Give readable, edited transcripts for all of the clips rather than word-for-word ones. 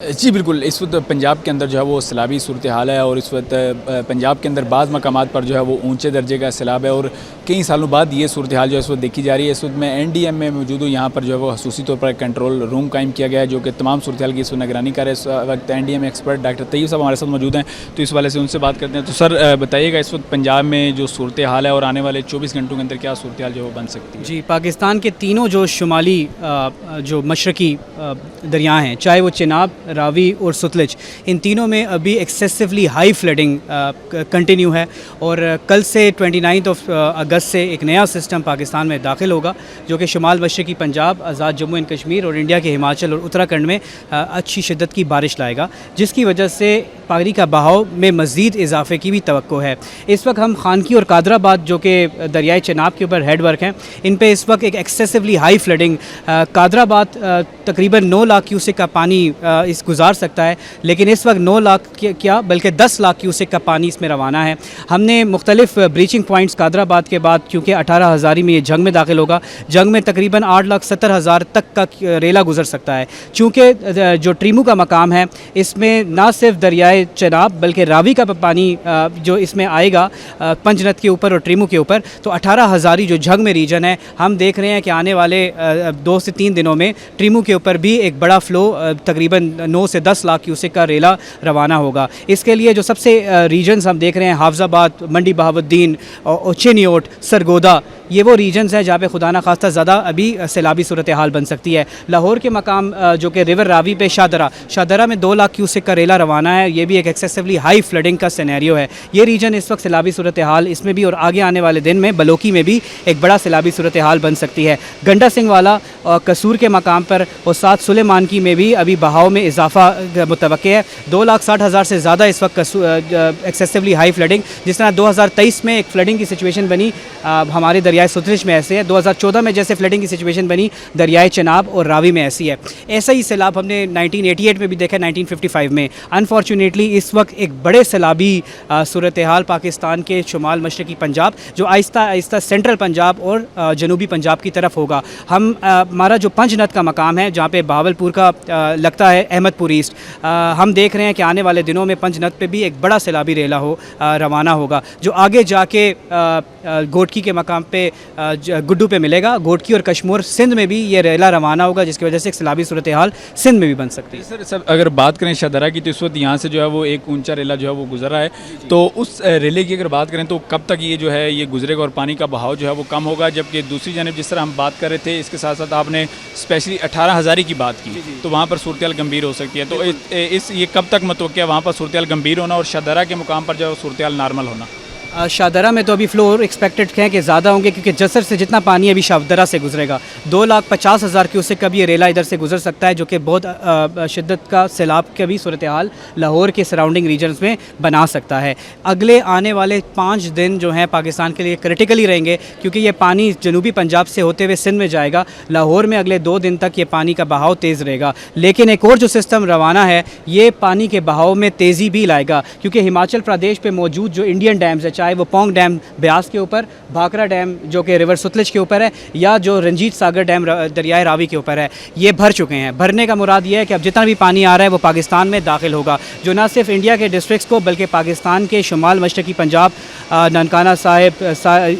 जी बिल्कुल, इस वक्त पंजाब के अंदर जो है वो सैलाबी सूरत हाल है और इस वक्त पंजाब के अंदर बाज़ मकामात पर जो है वो ऊंचे दर्जे का सैलाब है और कई सालों बाद ये सूरत हाल जो है इस वक्त देखी जा रही है। इस वक्त मैं NDM में मौजूद हूँ। यहाँ पर जो है वो खसूसी तौर पर कंट्रोल रूम कायम किया गया है जो कि तमाम सूरत हाल की इस वक्त निगरानी कर रहे हैं। इस वक्त NDM एक्सपर्ट डॉक्टर तैयब साहब हमारे साथ मौजूद हैं, तो इस वाले से उनसे बात करते हैं। तो सर बताइएगा, इस वक्त पंजाब में जो सूरत हाल है और आने वाले 24 घंटों के अंदर क्या सूरत हाल जो है वो बन सकती है? जी, पाकिस्तान के तीनों जो शुमाली जो मशरकी दरिया हैं, चाहे वो चिनाब, रावी और सतलुज, इन तीनों में अभी एक्सेसिवली हाई फ्लडिंग कंटिन्यू है। और कल से 29 अगस्त से एक नया सिस्टम पाकिस्तान में दाखिल होगा जो कि शुमाल मशरकी पंजाब, आज़ाद जम्मू एंड कश्मीर और इंडिया के हिमाचल और उत्तराखंड में अच्छी शिद्दत की बारिश लाएगा, जिसकी वजह से पानी का बहाव में मज़ीद इजाफे की भी तवक्को है। इस वक्त हम खानकी और कादराबाद जो कि दरियाए चिनाब के ऊपर हेडवर्क हैं, इन पे इस वक्त एक एक्सेसिवली हाई फ्लडिंग, कादराबाद तकरीबन 9 लाख क्यूसेक का पानी इस गुजार सकता है, लेकिन इस वक्त 9 लाख क्या बल्कि 10 लाख क्यूसेक का पानी इसमें रवाना है। हमने मुख्तलिफ ब्रीचिंग पॉइंट्स कादराबाद के बाद, क्योंकि 18 हज़ारी में ये जंग में दाखिल होगा, जंग में तकरीबन 8,70,000 तक का रेला गुजर सकता है। चूँकि जो ट्रीमू का मकाम है, इसमें ना सिर्फ दरियाए चिनाब बल्कि रावी का पानी जो इसमें आएगा पंजनत के ऊपर और ट्रीमू के ऊपर, तो 18 हज़ारी जो जंग में रीजन है, हम देख रहे हैं कि आने वाले 2 से 3 दिनों में ट्रीमू के ऊपर भी एक बड़ा फ़्लो तकरीबन 9 से 10 लाख क्यूसेक का रेला रवाना होगा। इसके लिए जो सबसे रीजन्स हम देख रहे हैं, हाफजाबाद, मंडी बहाउद्दीन और चिन्योट, सरगोदा, ये वो रीजन्स हैं जहाँ पे खुदा न खास्ता ज़्यादा अभी सैलाबी सूरत हाल बन सकती है। लाहौर के मकाम जो कि रिवर रावी पे शाहदरा में 2 लाख क्यूसेक का रेला रवाना है, ये भी एक एक्सेसिवली हाई फ्लडिंग का सिनेरियो है। ये रीजन इस वक्त सैलाबी सूरत हाल इसमें भी, और आगे आने वाले दिन में बलोकी में भी एक बड़ा सैलाबी सूरत हाल बन सकती है। गंडा सिंह वाला और कसूर के मकाम पर और साथ सुलेमान की में भी अभी बहाव में इजाफा मुतवक्के है। 2,60,000 से ज़्यादा इस वक्त एक्सेसिवली हाई फ्लडिंग, जिस तरह 2023 में एक फ्लडिंग की सिचुएशन बनी हमारे दरियाए सतलुज में, ऐसे है 2014 में जैसे फ्लडिंग की सिचुएशन बनी दरियाए चिनाब और रावी में ऐसी है। ऐसा ही सैलाब हमने 1988 में भी देखा, 1955 में। अनफॉर्चुनेटली इस वक्त एक बड़े सैलाबी सूरत हाल पाकिस्तान के शुमाल मशरकी पंजाब, जो आहिस्ता आहिस्ता सेंट्रल पंजाब और जनूबी पंजाब की तरफ होगा। हमारा जो पंजनत का मकाम है, जहाँ पे बहावलपुर का लगता है अहमदपुर ईस्ट, हम देख रहे हैं कि आने वाले दिनों में पंजनत पे भी एक बड़ा सैलाबी रेला रवाना होगा, जो आगे जाके गोटकी के मकाम पे गुड्डू पे मिलेगा। गोटकी और कश्मीर सिंध में भी ये रेला रवाना होगा, जिसकी वजह से एक सैलाबी सूरत हाल सिंध में भी बन सकती है। सर अगर बात करें शाहदरा की, तो इस वक्त यहाँ से जो है वो एक ऊंचा रेला जो है वो गुजर रहा है, तो उस रेले की अगर बात करें तो कब तक ये जो है ये गुजरेगा और पानी का बहाव जो है वो कम होगा? जबकि दूसरी जानब जिस तरह हम बात कर रहे थे, इसके साथ साथ आपने स्पेशली 18 हज़ारी की बात की, तो वहाँ पर सूरत हाल गंभीर हो सकती है। तो ये कब तक मतवक्किया वहाँ पर सूरत हाल गंभीर होना और शाहदरा के मुकाम पर जो है सूरत हाल नॉर्मल होना? शाहदरा में तो अभी फ्लोर एक्सपेक्टेड हैं कि ज़्यादा होंगे, क्योंकि जसर से जितना पानी अभी शाहदरा से गुजरेगा, 2,50,000 क्यूसेक का भी ये रेला इधर से गुजर सकता है, जो कि बहुत शिद्दत का सैलाब का भी सूरत हाल लाहौर के सराउंडिंग रीजन्स में बना सकता है। अगले आने वाले 5 दिन जो हैं पाकिस्तान के लिए क्रिटिकली रहेंगे, क्योंकि ये पानी जनूबी पंजाब से होते हुए सिंध में जाएगा। लाहौर में अगले 2 दिन तक ये पानी का बहाव तेज़ रहेगा, लेकिन एक और जो सिस्टम रवाना है, ये पानी के बहाव में तेज़ी भी लाएगा, क्योंकि हिमाचल प्रदेश पर मौजूद जो इंडियन डैम्स है, चाहे वो पोंग डैम ब्यास के ऊपर, भाखड़ा डैम जो कि रिवर सतलुज के ऊपर है, या जो रंजीत सागर डैम दरियाए रावी के ऊपर है, ये भर चुके हैं। भरने का मुराद ये है कि अब जितना भी पानी आ रहा है वो पाकिस्तान में दाखिल होगा, जो ना सिर्फ इंडिया के डिस्ट्रिक्ट्स को बल्कि पाकिस्तान के शुमाल मशरकी पंजाब, ननकाना साहिब,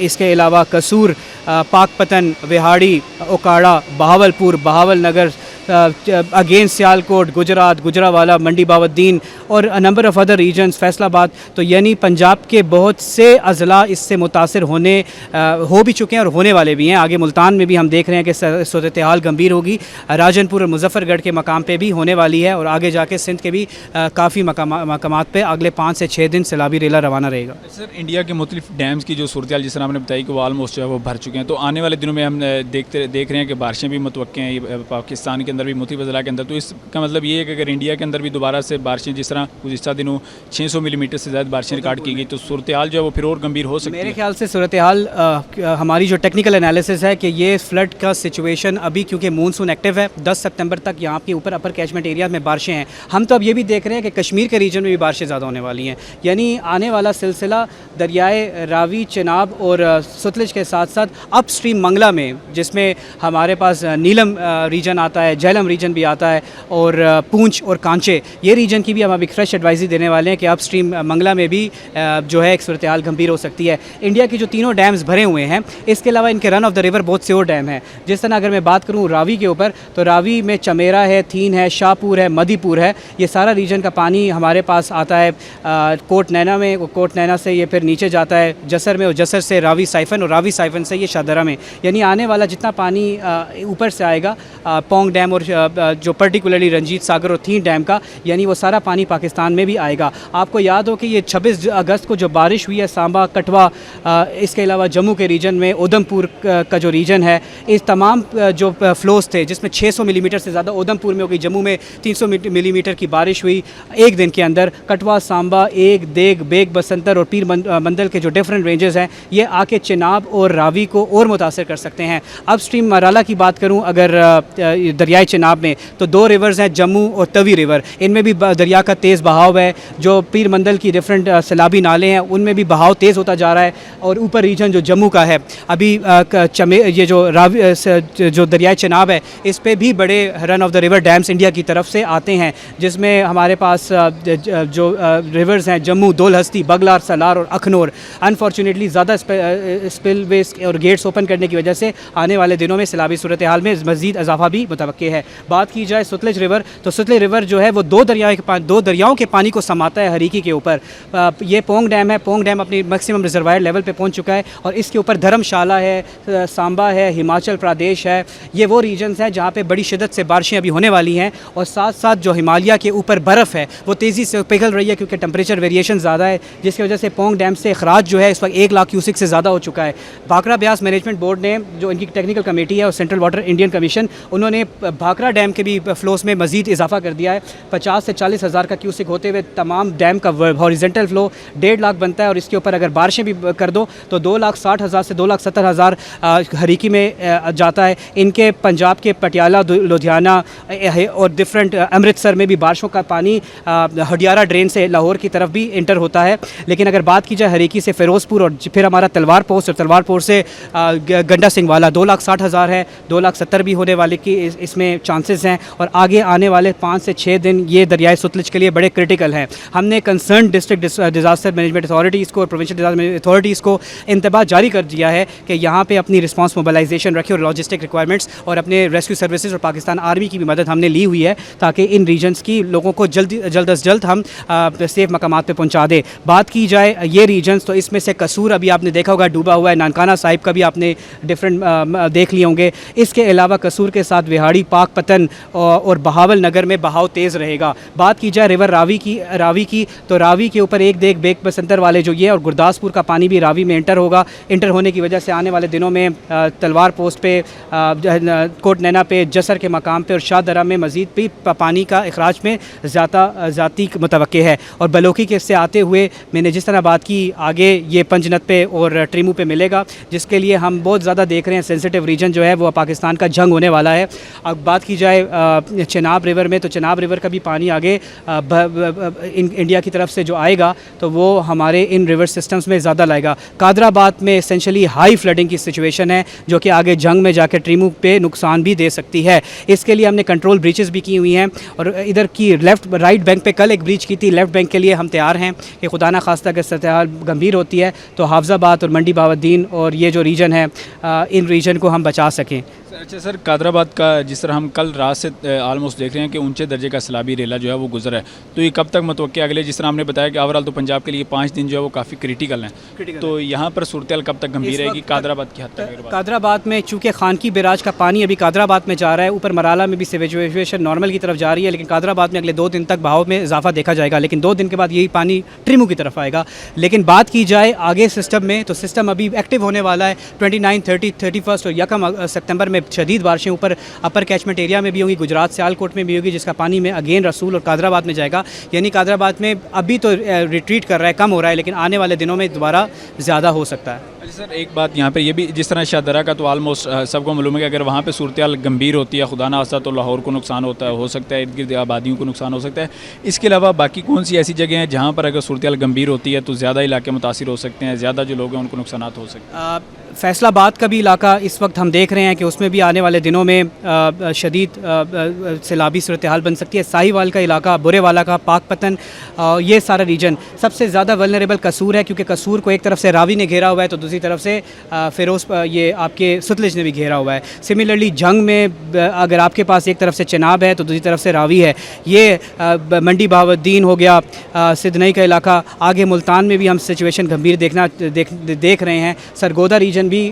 इसके अलावा कसूर, पाकपतन, विहाड़ी, ओकाड़ा, बहावलपुर, बहावल नगर, अगेन सियालकोट, गुजरात, गुजरावाला, मंडी बहाउद्दीन और number of other regions, Faisalabad, तो यानी पंजाब के बहुत से अज़ला इससे मुतासर हो भी चुके हैं और होने वाले भी हैं। आगे मुल्तान में भी हम देख रहे हैं कि सूरत हाल गंभीर होगी, राजनपुर और मुजफ्फरगढ़ के मकाम पे भी होने वाली है, और आगे जाके सिंध के भी काफ़ी मकामात पे अगले 5 से 6 दिन सैलाबी रेला रवाना रहेगा। सर इंडिया के मुख्तलिफ डैम्स की जो सूरत हाल जिस तरह आपने बताई कि वो ऑलमोस्ट जो है वो भर चुके हैं, तो आने वाले दिनों में हम देख रहे हैं कि बारिशें भी मुतवक्के हैं पाकिस्तान के अंदर भी, मुख्तलिफ अज़ला के अंदर। तो इसका मतलब ये है कि अगर इंडिया के अंदर भी दोबारा से बारिशें, जिस तरह गुज़िश्ता दिनों 600 मिलीमीटर से ज़्यादा बारिशें रिकॉर्ड की गई, तो सूरत हाल जो है वो फिर और गंभीर हो सकती है। मेरे ख्याल से सूरत हाल, हमारी जो टेक्निकल एनालिसिस है कि ये फ्लड का सिचुएशन अभी, क्योंकि मानसून एक्टिव है, 10 सितंबर तक यहाँ के ऊपर अपर कैचमेंट एरिया में बारिशें हैं। हम तो अब ये भी देख रहे हैं कि कश्मीर के रीजन में भी बारिशें ज़्यादा होने वाली हैं, यानी आने वाला सिलसिला दरियाए रावी, चिनाब और सतलुज के साथ साथ अप स्ट्रीम मंगला में, जिसमें हमारे पास नीलम रीजन आता है, झेलम रीजन भी आता है, और पूंछ और कांचे, ये रीजन की भी हम अभी फ्रेश एडवाइजरी देने वाले हैं कि अप स्ट्रीम मंगला में भी जो है एक सूरत हाल गंभीर हो सकती है। इंडिया की जो तीनों डैम्स भरे हुए हैं, इसके अलावा इनके रन ऑफ द रिवर बहुत से और डैम हैं। जिस तरह अगर मैं बात करूँ रावी के ऊपर, तो रावी में चमेरा है, थीन है, शाहपुर है, मदीपुर है, ये सारा रीजन का पानी हमारे पास आता है कोट नैना में, कोट नैना से ये फिर नीचे जाता है जसर में, और जसर से रावी साइफन, और रावी साइफन से ये शाहदरा में। यानी आने वाला जितना पानी ऊपर से आएगा पोंग डैम और जो पर्टिकुलरली रंजीत सागर और थीन डैम का, यानी वो सारा पानी पाकिस्तान में भी आएगा। आपको याद हो कि ये 26 अगस्त को जो बारिश हुई है सांबा, कठवा, इसके अलावा जम्मू के रीजन में उधमपुर का जो रीजन है, इस तमाम जो फ्लोज थे जिसमें 600 मिलीमीटर से ज़्यादा उधमपुर में हो गई, जम्मू में 300 मिलीमीटर की बारिश हुई एक दिन के अंदर। कठवा, सांबा, एक, देग, बेग, बसंतर और पीर मंडल के जो डिफरेंट रेंजेस हैं, ये आके चिनाब और रावी को और मुतासर कर सकते हैं। अब स्ट्रीम मराला की बात करूँ अगर दरियाए चिनाब में, तो 2 रिवर्स हैं, जम्मू और तवी रिवर, इनमें भी दरिया का तेज़ बहाव है। जो पीर मंडल की डिफरेंट सैलाबी नाले हैं, उनमें भी बहाव तेज़ होता जा रहा है। और ऊपर रीजन जो जम्मू का है, अभी ये जो रावी जो दरियाए चिनाब है, इस पे भी बड़े run of the river dams India की तरफ से आते हैं, जिसमें हमारे पास जो रिवर्स हैं जम्मू, दोल हस्ती, बगलार, सलार और अखनौर, अनफॉर्चुनेटली ज़्यादा स्पिल वेज और गेट्स ओपन करने की वजह से आने वाले दिनों में सैलाबी सूरत हाल में मज़ीद इजाफा भी मुतवक्के है। बात की जाए सतलज रिवर, तो सतलज रिवर जो है वो दो दरियाओं के पानी को समाता है हरीकी के ऊपर। ये पोंग डैम है, पोंग डैम अपनी मैक्सिमम रिजर्वायर लेवल पे पहुंच चुका है, और इसके ऊपर धर्मशाला है, सांबा है, हिमाचल प्रदेश है, ये वो रीजन्स हैं जहाँ पे बड़ी शिद्दत से बारिशें अभी होने वाली हैं। और साथ साथ जो हिमालय के ऊपर बर्फ़ है वो तेज़ी से पिघल रही है, क्योंकि टेम्परेचर वेरिएशन ज़्यादा है, जिसकी वजह से पोंग डैम से अखराज जो है इस वक्त 1 लाख क्यूसिक से ज़्यादा हो चुका है। भाखड़ा ब्यास मैनेजमेंट बोर्ड ने, जो इनकी टेक्निकल कमेटी है, और सेंट्रल वाटर इंडियन कमीशन, उन्होंने भाखड़ा डैम के भी फ्लोस में मज़ीद इजाफा कर दिया है। 50 से 40 हज़ार का क्यूसिक होते हुए तमाम डैम का हॉरिजेंटल फ्लो 1.5 लाख बनता है, और इसके ऊपर अगर बारिशें भी कर दो तो 2,60,000 से 2,70,000 हरीकी में जाता है। इनके पंजाब के पटियाला, लुधियाना और डिफरेंट अमृतसर में भी बारिशों का पानी हडियारा ड्रेन से लाहौर की तरफ भी इंटर होता है। लेकिन अगर बात की जाए हरीकी से फ़िरोज़पुर और फिर हमारा तलवार पोस्ट, और तलवार पोस्ट से गंडा सिंह वाला 2,60,000 है, 2,70,000 भी होने वाले की इसमें चांसेस हैं। और आगे आने वाले 5 से 6 दिन ये दरियाए सतलज के लिए बड़े क्रिटिकल हैं। हमने concern district disaster management authorities को और प्रोविंशियल डिज़ास्टर अथॉरिटीज़ को इंतबाह जारी कर दिया है कि यहाँ पे अपनी रिस्पांस मोबिलाइजेशन रखें और लॉजिस्टिक रिक्वायरमेंट्स और अपने रेस्क्यू सर्विसेज और पाकिस्तान आर्मी की भी मदद हमने ली हुई है, ताकि इन रीजन्स की लोगों को जल्द अज जल्द हम सेफ मकामात पे पहुँचा दें। बात की जाए ये रीजन्स, तो इसमें से कसूर अभी आपने देखा होगा डूबा हुआ है, नानकाना साहिब का भी आपने डिफरेंट देख लिए होंगे। इसके अलावा कसूर के साथ विहाड़ी, पाक पतन और बहावल नगर में बहाव तेज़ रहेगा। बात की जाए रिवर रावी की तो रावी के ऊपर एक देख बेग बसंतर वाले जो ये और गुरदासपुर का पानी भी रावी में इंटर होगा। इंटर होने की वजह से आने वाले दिनों में तलवार पोस्ट पे, कोट नैना पे, जसर के मकाम पे और शाहदरा में मज़ीद भी पानी का अखराज में ज़्यादा मुतवक्के है। और बलोकी के से आते हुए मैंने जिस तरह बात की, आगे ये पंजनत पे और ट्रीमू पे मिलेगा, जिसके लिए हम बहुत ज़्यादा देख रहे हैं। सेंसिटिव रीजन जो है वो पाकिस्तान का जंग होने वाला है। अब बात की जाए चिनाब रिवर में, तो चिनाब रिवर का भी पानी आगे इंडिया की तरफ से जो आएगा तो वो हमारे इन रिवर सिस्टम्स में ज़्यादा लाएगा। कादराबाद में एसेंशली हाई फ्लडिंग की सिचुएशन है, जो कि आगे जंग में जाकर ट्रीमू पे नुकसान भी दे सकती है। इसके लिए हमने कंट्रोल ब्रीचेस भी की हुई हैं, और इधर की राइट बैंक पे कल एक ब्रीच की थी। लेफ़्ट बैंक के लिए हम तैयार हैं कि खुदा ना खास्ता अगर सतह गंभीर होती है तो हाफजाबाद और मंडी बावद्दीन और ये जो रीजन है, इन रीजन को हम बचा सकें। अच्छा सर, कादराबाद का जिस तरह हम कल रात से आलमोस्ट देख रहे हैं कि ऊंचे दर्जे का सैलाबी रेला जो है वो गुजरा है, तो ये कब तक मुतवक्के अगले, जिस तरह हमने बताया कि ओवरऑल तो पंजाब के लिए 5 दिन जो है वो काफ़ी क्रिटिकल हैं, तो यहाँ पर सूरत कब तक गंभीर रहेगी कादराबाद की हद तक? कादराबाद में चूँकि खानकी बैराज का पानी अभी कादराबाद में जा रहा है, ऊपर मराला में भी सिचुएशन नॉर्मल की तरफ जा रही है, लेकिन कादराबाद में अगले 2 दिन तक बहाव में इजाफा देखा जाएगा, लेकिन 2 दिन के बाद यही पानी ट्रीमू की तरफ आएगा। लेकिन बात की जाए आगे सिस्टम में, तो सिस्टम अभी एक्टिव होने वाला है 29, 30, 31 और 1 सितंबर में शदीद बारिशें ऊपर अपर कैचमेंट एरिया में भी होंगी, गुजरात सियालकोट में भी होगी, जिसका पानी में अगेन रसूल और कादराबाद में जाएगा। यानी कादराबाद में अभी तो रिट्रीट कर रहा है, कम हो रहा है, लेकिन आने वाले दिनों में दोबारा ज़्यादा हो सकता है। अच्छा सर, एक बात यहाँ पे ये भी, जिस तरह शाहदरा का तो आलमोस्ट सबको मालूम है कि अगर वहाँ पे सूरत हाल गंभीर होती है, खुदा ना खास्ता, तो लाहौर को नुकसान होता है, हो सकता है इर्द गिर्द आबादियों को नुकसान हो सकता है। इसके अलावा बाकी कौन सी ऐसी जगह हैं जहाँ पर अगर सूरत हाल गंभीर होती है तो ज़्यादा इलाके मुतासिर हो सकते हैं, ज़्यादा जो लोग हैं उनको नुकसान हो सकते हैं? फैसलाबाद का भी इलाका इस वक्त हम देख रहे हैं कि उसमें भी आने वाले दिनों में शदीद सैलाबी सूरत हाल बन सकती है। साहिवाल का इलाका, बुरेवाला का, पाकपतन, ये सारा रीजन सबसे ज़्यादा वल्नरेबल कसूर है, क्योंकि कसूर को एक तरफ से रावी ने घेरा हुआ है तो दूसरी तरफ से फ़िरोज़ ये आपके सुतलिज ने भी घेरा हुआ है। सिमिलरली जंग में अगर आपके पास एक तरफ से चिनाब है तो दूसरी तरफ से रावी है। ये मंडी बहाउद्दीन हो गया, सिदनई का इलाका, आगे मुल्तान में भी हम सिचुएशन गंभीर देख रहे हैं। सरगोदा रीजन भी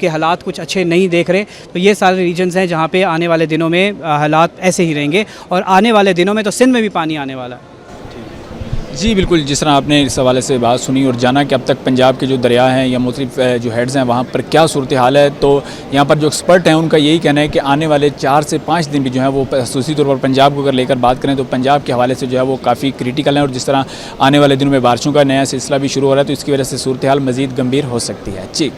के हालात कुछ अच्छे नहीं देख रहे। तो ये सारे रीजन्स हैं जहाँ पे आने वाले दिनों में हालात ऐसे ही रहेंगे, और आने वाले दिनों में तो सिंध में भी पानी आने वाला है। जी बिल्कुल, जिस तरह आपने इस हवाले से बात सुनी और जाना कि अब तक पंजाब के जो दरिया हैं या मुख्तलिफ जो हेड्स हैं वहाँ पर क्या सूरत हाल है, तो यहाँ पर जो एक्सपर्ट हैं उनका यही कहना है कि आने वाले 4 से 5 दिन भी जो है वो खसूसी तौर पर पंजाब को अगर लेकर बात करें तो पंजाब के हवाले से जो है वो काफ़ी क्रिटिकल है। और जिस तरह आने वाले दिनों में बारिशों का नया सिलसिला भी शुरू हो रहा है तो इसकी वजह से सूरत हाल मज़ीद गंभीर हो सकती है। जी।